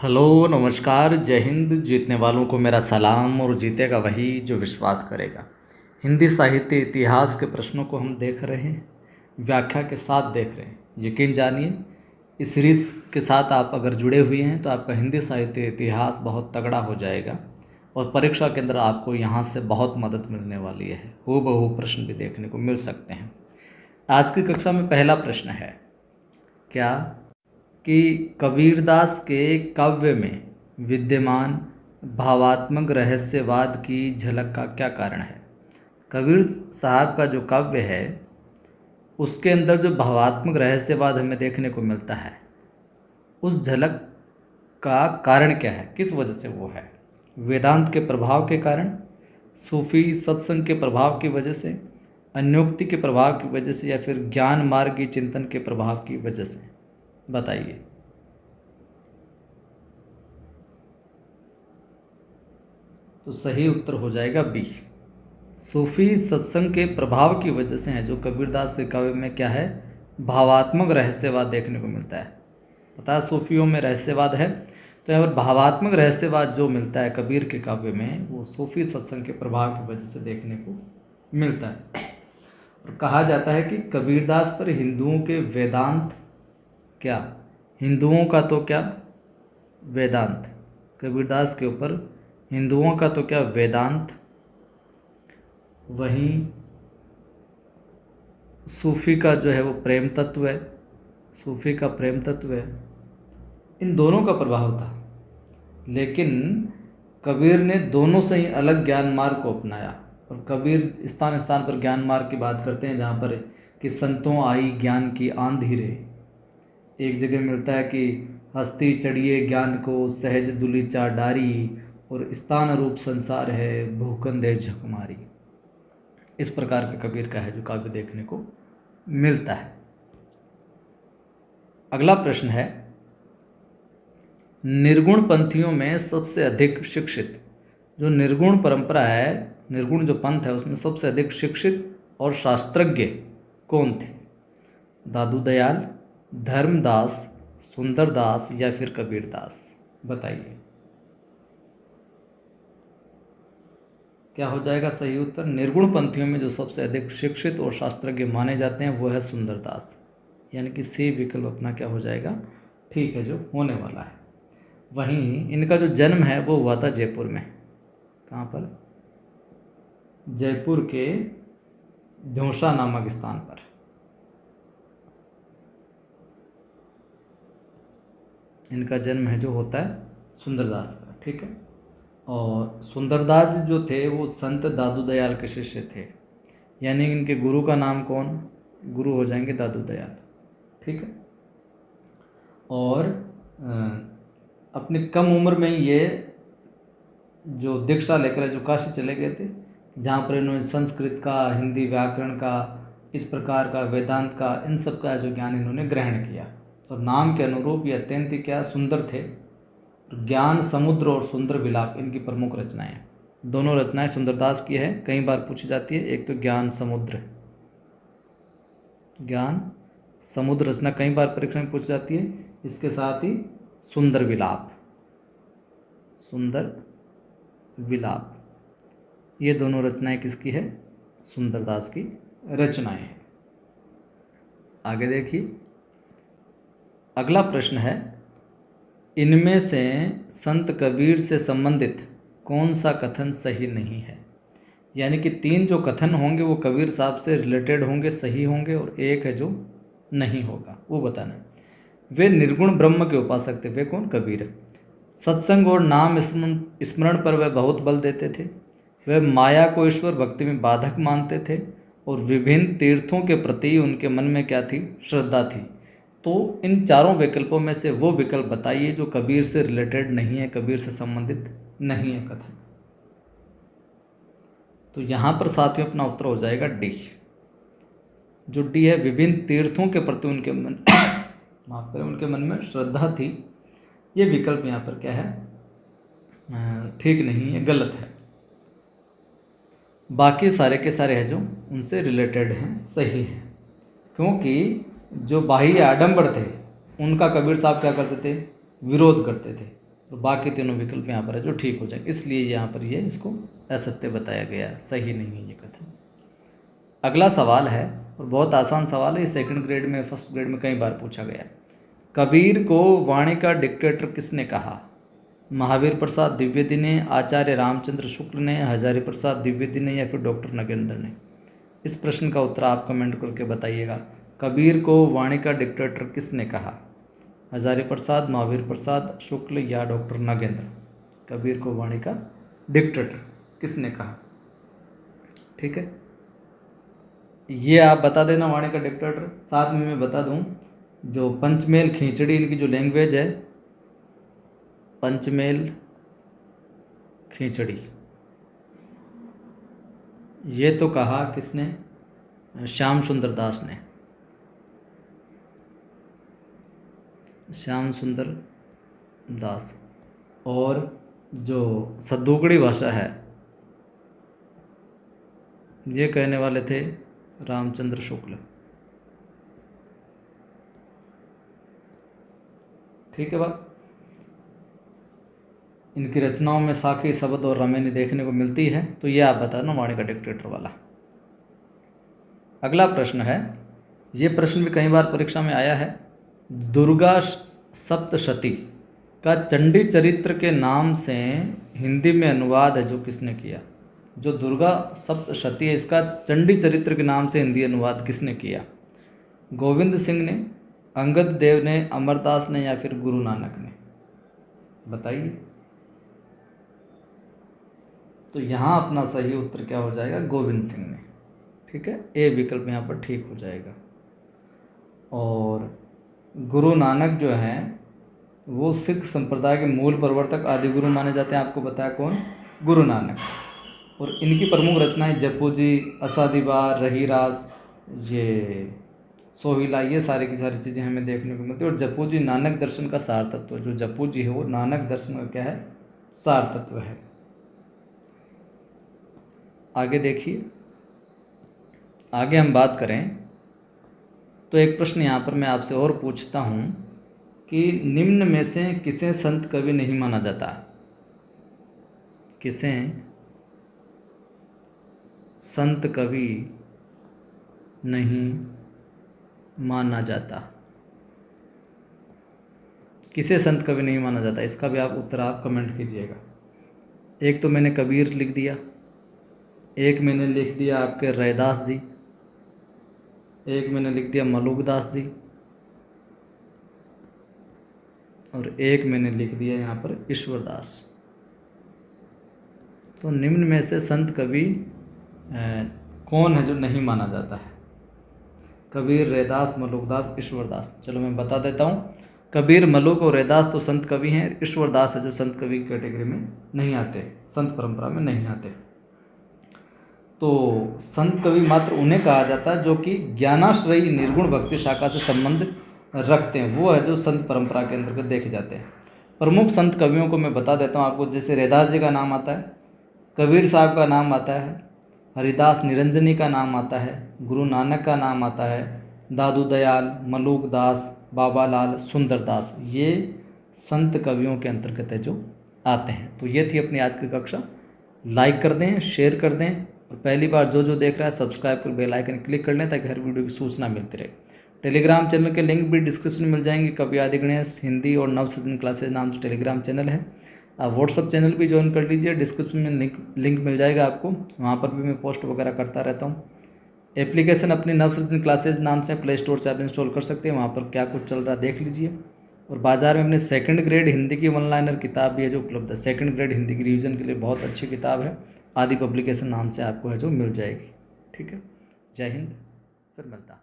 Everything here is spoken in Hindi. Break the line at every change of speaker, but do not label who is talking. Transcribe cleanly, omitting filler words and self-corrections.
हेलो नमस्कार जय हिंद। जीतने वालों को मेरा सलाम और जीतेगा वही जो विश्वास करेगा। हिंदी साहित्य इतिहास के प्रश्नों को हम देख रहे हैं, व्याख्या के साथ देख रहे हैं। यकीन जानिए इस सीरीज़ के साथ आप अगर जुड़े हुए हैं तो आपका हिंदी साहित्य इतिहास बहुत तगड़ा हो जाएगा और परीक्षा के अंदर आपको यहाँ से बहुत मदद मिलने वाली है। हूबहू प्रश्न भी देखने को मिल सकते हैं। आज की कक्षा में पहला प्रश्न है क्या कि कबीरदास के काव्य में विद्यमान भावात्मक रहस्यवाद की झलक का क्या कारण है। कबीर साहब का जो काव्य है उसके अंदर जो भावात्मक रहस्यवाद हमें देखने को मिलता है उस झलक का कारण क्या है, किस वजह से वो है। वेदांत के प्रभाव के कारण, सूफी सत्संग के प्रभाव की वजह से, अन्योक्ति के प्रभाव की वजह से, या फिर ज्ञान मार्गी चिंतन के प्रभाव की वजह से, बताइए। तो सही उत्तर हो जाएगा बी, सूफी सत्संग के प्रभाव की वजह से है। जो कबीरदास के काव्य में क्या है, भावात्मक रहस्यवाद देखने को मिलता है। पता है सूफियों में रहस्यवाद है, तो यहाँ पर भावात्मक रहस्यवाद जो मिलता है कबीर के काव्य में वो सूफी सत्संग के प्रभाव की वजह से देखने को मिलता है। और कहा जाता है कि कबीरदास पर हिंदुओं के वेदांत क्या, हिंदुओं का तो क्या वेदांत, कबीरदास के ऊपर हिंदुओं का तो क्या वेदांत, वहीं सूफी का जो है वो प्रेम तत्व है, सूफी का प्रेम तत्व है। इन दोनों का प्रभाव था, लेकिन कबीर ने दोनों से ही अलग ज्ञान मार्ग को अपनाया। और कबीर स्थान स्थान पर ज्ञान मार्ग की बात करते हैं जहाँ पर कि संतों आई ज्ञान की आंधी रे। एक जगह मिलता है कि हस्ती चढ़िए ज्ञान को सहज दुलीचा डारी, और स्थान रूप संसार है भूखंदे झकमारी। इस प्रकार के कबीर का है जो काव्य देखने को मिलता है। अगला प्रश्न है, निर्गुण पंथियों में सबसे अधिक शिक्षित, जो निर्गुण परंपरा है, निर्गुण जो पंथ है उसमें सबसे अधिक शिक्षित और शास्त्रज्ञ कौन थे। दादू दयाल, धर्मदास, सुंदरदास या फिर कबीरदास, बताइए क्या हो जाएगा सही उत्तर। निर्गुण पंथियों में जो सबसे अधिक शिक्षित और शास्त्रज्ञ माने जाते हैं वो है सुंदरदास, यानी कि सी विकल्प अपना क्या हो जाएगा, ठीक है, जो होने वाला है। वहीं इनका जो जन्म है वो हुआ था जयपुर में। कहाँ पर, जयपुर के ध्योसा नामक स्थान पर। इनका जन्म है जो होता है सुंदरदास का, ठीक है। और सुंदरदास जो थे वो संत दादू दयाल के शिष्य थे, यानी इनके गुरु का नाम कौन, गुरु हो जाएंगे दादू दयाल, ठीक है। और अपनी कम उम्र में ये जो दीक्षा लेकर जो काशी चले गए थे, जहाँ पर इन्होंने संस्कृत का, हिंदी व्याकरण का, इस प्रकार का वेदांत का, इन सब का जो ज्ञान इन्होंने ग्रहण किया। और नाम के अनुरूप ये अत्यंत ही क्या सुंदर थे। ज्ञान समुद्र और सुंदर विलाप इनकी प्रमुख रचनाएं हैं। दोनों रचनाएं सुंदरदास की है, कई बार पूछी जाती है। एक तो ज्ञान समुद्र, ज्ञान समुद्र रचना कई बार परीक्षा में पूछी जाती है। इसके साथ ही सुंदर विलाप, सुंदर विलाप, ये दोनों रचनाएं किसकी है, सुंदरदास की रचनाएं हैं। आगे देखिए, अगला प्रश्न है, इनमें से संत कबीर से संबंधित कौन सा कथन सही नहीं है। यानी कि तीन जो कथन होंगे वो कबीर साहब से रिलेटेड होंगे, सही होंगे, और एक है जो नहीं होगा, वो बताना है। वे निर्गुण ब्रह्म के उपासक थे, वे कौन, कबीर। सत्संग और नाम स्मरण पर वे बहुत बल देते थे। वे माया को ईश्वर भक्ति में बाधक मानते थे, और विभिन्न तीर्थों के प्रति उनके मन में क्या थी, श्रद्धा थी। तो इन चारों विकल्पों में से वो विकल्प बताइए जो कबीर से रिलेटेड नहीं है, कबीर से संबंधित नहीं है कथन। तो यहाँ पर साथियों अपना उत्तर हो जाएगा डी। जो डी है, विभिन्न तीर्थों के प्रति उनके मन माफ करें, उनके मन में श्रद्धा थी, ये विकल्प यहाँ पर क्या है, ठीक नहीं है, गलत है। बाकी सारे के सारे हैं जो उनसे रिलेटेड हैं, सही हैं। क्योंकि जो बाह्य आडंबर थे उनका कबीर साहब क्या करते थे, विरोध करते थे। और बाकी तीनों विकल्प यहाँ पर है जो ठीक हो जाएंगे, इसलिए यहाँ पर ये इसको असत्य बताया गया है, सही नहीं है ये कथन। अगला सवाल है और बहुत आसान सवाल है, सेकंड ग्रेड में फर्स्ट ग्रेड में कई बार पूछा गया है। कबीर को वाणी का डिक्टेटर किसने कहा? महावीर प्रसाद द्विवेदी ने, आचार्य रामचंद्र शुक्ल ने, हजारी प्रसाद द्विवेदी ने, या फिर डॉक्टर नगेंद्र ने? इस प्रश्न का उत्तर आप कमेंट करके बताइएगा। कबीर को वाणी का डिक्टेटर किसने कहा? हजारी प्रसाद, महावीर प्रसाद शुक्ल या डॉक्टर नगेंद्र? कबीर को वाणी का डिक्टेटर किसने कहा? ठीक है, ये आप बता देना वाणी का डिक्टेटर। साथ में मैं बता दूं, जो पंचमेल खींचड़ी इनकी जो लैंग्वेज है, पंचमेल खींचड़ी, ये तो कहा किसने? श्याम सुंदर दास ने। श्याम सुंदर दास। और जो सद्दूकड़ी भाषा है, ये कहने वाले थे रामचंद्र शुक्ल। ठीक है बात। इनकी रचनाओं में साखी, शब्द और रमेनी देखने को मिलती है, तो ये आप बताना वाणी का डिक्टेटर वाला। अगला प्रश्न है, ये प्रश्न भी कई बार परीक्षा में आया है। दुर्गा सप्तशती का चंडी चरित्र के नाम से हिंदी में अनुवाद है जो किसने किया? जो दुर्गा सप्तशती है, इसका चंडी चरित्र के नाम से हिंदी अनुवाद किसने किया? गोविंद सिंह ने, अंगद देव ने, अमरदास ने, या फिर गुरु नानक ने? बताइए। तो यहाँ अपना सही उत्तर क्या हो जाएगा? गोविंद सिंह ने। ठीक है, ए विकल्प यहाँ पर ठीक हो जाएगा। और गुरु नानक जो हैं वो सिख संप्रदाय के मूल प्रवर्तक आदि गुरु माने जाते हैं। आपको बताया कौन? गुरु नानक। और इनकी प्रमुख रचनाएं जपू जी, असादीवार, रही रास, ये सोहिला, ये सारी की सारी चीज़ें हमें देखने को मिलती है। और जपू जी नानक दर्शन का सार तत्व, जो जपू जी है वो नानक दर्शन का क्या है? सार तत्व है। आगे देखिए, आगे हम बात करें तो एक प्रश्न यहाँ पर मैं आपसे और पूछता हूँ कि निम्न में से किसे संत कवि नहीं माना जाता? किसे संत कवि नहीं माना जाता? किसे संत कवि नहीं माना जाता? इसका भी आप उत्तर आप कमेंट कीजिएगा। एक तो मैंने कबीर लिख दिया, एक मैंने लिख दिया आपके रैदास जी, एक मैंने लिख दिया मलुकदास जी, और एक मैंने लिख दिया यहाँ पर ईश्वरदास। तो निम्न में से संत कवि कौन है जो नहीं माना जाता है? कबीर, रैदास, मलुकदास, ईश्वरदास। चलो मैं बता देता हूँ। कबीर, मलुक और रैदास तो संत कवि हैं। ईश्वरदास है जो संत कवि कैटेगरी में नहीं आते, संत परंपरा में नहीं आते। तो संत कवि मात्र उन्हें कहा जाता है जो कि ज्ञानाश्रयी निर्गुण भक्ति शाखा से संबंध रखते हैं, वो है जो संत परंपरा के अंतर्गत देखे जाते हैं। प्रमुख संत कवियों को मैं बता देता हूँ आपको, जैसे रैदास जी का नाम आता है, कबीर साहब का नाम आता है, हरिदास निरंजनी का नाम आता है, गुरु नानक का नाम आता है, दादू दयाल, मलुकदास, बाबा लाल, सुंदरदास, ये संत कवियों के अंतर्गत है जो आते हैं। तो ये थी अपनी आज की कक्षा। लाइक कर दें, शेयर कर दें, और पहली बार जो जो देख रहा है सब्सक्राइब कर बेल आइकन क्लिक कर लें ताकि हर वीडियो की सूचना मिलती रहे। टेलीग्राम चैनल के लिंक भी डिस्क्रिप्शन में मिल जाएंगे। कवि आदि गणेश हिंदी और नवसृजन क्लासेज नाम से टेलीग्राम चैनल है। आप व्हाट्सअप चैनल भी ज्वाइन कर लीजिए, डिस्क्रिप्शन में लिंक मिल जाएगा आपको, वहाँ पर भी मैं पोस्ट वगैरह करता रहता हूँ। एप्लीकेशन अपनी नवसृजन क्लासेज नाम से प्ले स्टोर से आप इंस्टॉल कर सकते हैं, वहाँ पर क्या कुछ चल रहा है देख लीजिए। और बाजार में अपने सेकंड ग्रेड हिंदी की वन लाइनर किताब भी है जो उपलब्ध है। सेकंड ग्रेड हिंदी की रिवीजन के लिए बहुत अच्छी किताब है, आदि पब्लिकेशन नाम से आपको है जो मिल जाएगी। ठीक है, जय हिंद, फिर मिलता।